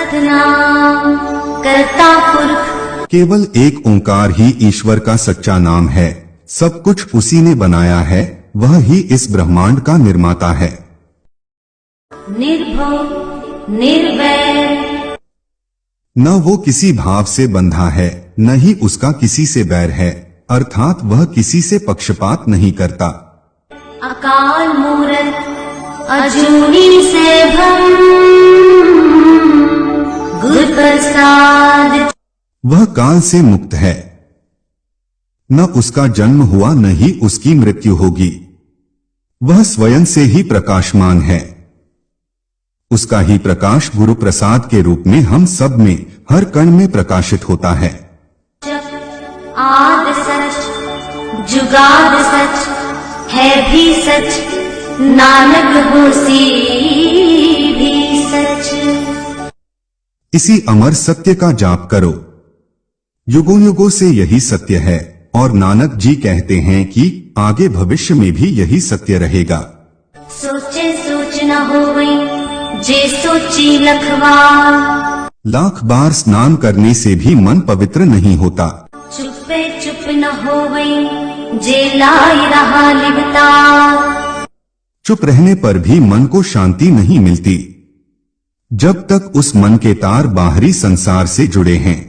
सतनाम करता पुरख। केवल एक ओंकार ही ईश्वर का सच्चा नाम है। सब कुछ उसी ने बनाया है, वह ही इस ब्रह्मांड का निर्माता है। निर्भव निर्वैर, न वो किसी भाव से बंधा है, न ही उसका किसी से बैर है, अर्थात वह किसी से पक्षपात नहीं करता। अकाल मूरत अजूनी सैभम गुर प्रसाद। वह काल से मुक्त है, न उसका जन्म हुआ न ही उसकी मृत्यु होगी। वह स्वयं से ही प्रकाशमान है। उसका ही प्रकाश गुरु प्रसाद के रूप में हम सब में हर कण में प्रकाशित होता है। आद सच जुगाद सच है भी सच, नानक होसी भी सच। इसी अमर सत्य का जाप करो। युगों युगों से यही सत्य है और नानक जी कहते हैं कि आगे भविष्य में भी यही सत्य रहेगा। सोचे सोच न होवै जे सोची लखवा, लाख बार स्नान करने से भी मन पवित्र नहीं होता। चुपे चुप न होवै जे लाई रहा लिपता, चुप रहने पर भी मन को शांति नहीं मिलती जब तक उस मन के तार बाहरी संसार से जुड़े हैं।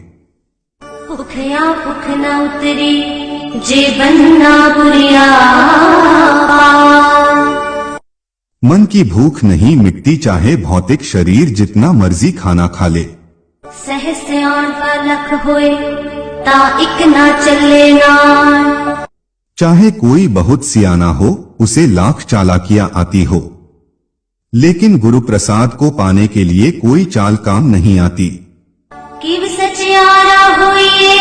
भूखया भूख न उतरी जे बनना बुरिया, मन की भूख नहीं मिटती चाहे भौतिक शरीर जितना मर्जी खाना खा ले। सहस्यान पलक होए ता इक ना चले ना, चाहे कोई बहुत सियाना हो, उसे लाख चालाकियां आती हो, लेकिन गुरु प्रसाद को पाने के लिए कोई चाल काम नहीं आती। किव सचियारा होइए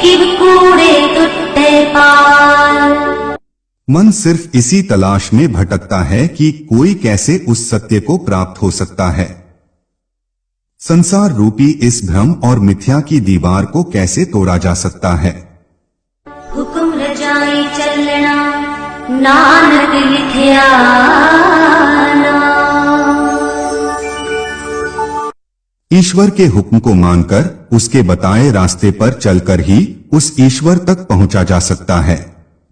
किव कूड़े टुट्टे पाल, मन सिर्फ इसी तलाश में भटकता है कि कोई कैसे उस सत्य को प्राप्त हो सकता है। संसार रूपी इस भ्रम और मिथ्या की दीवार को कैसे तोड़ा जा सकता है। हुक्म रजाई चलना नानक लिखिया ना, ईश्वर के हुक्म को मानकर उसके बताए रास्ते पर चलकर ही उस ईश्वर तक पहुंचा जा सकता है,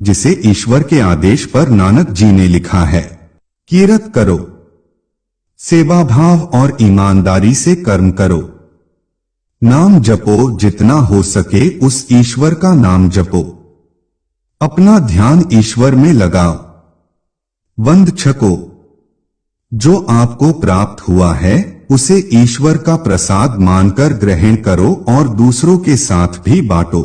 जिसे ईश्वर के आदेश पर नानक जी ने लिखा है। कीरत करो, सेवा भाव और ईमानदारी से कर्म करो, नाम जपो, जितना हो सके उस ईश्वर का नाम जपो, अपना ध्यान ईश्वर में लगाओ, वंद छको, जो आपको प्राप्त हुआ है उसे ईश्वर का प्रसाद मानकर ग्रहण करो और दूसरों के साथ भी बांटो।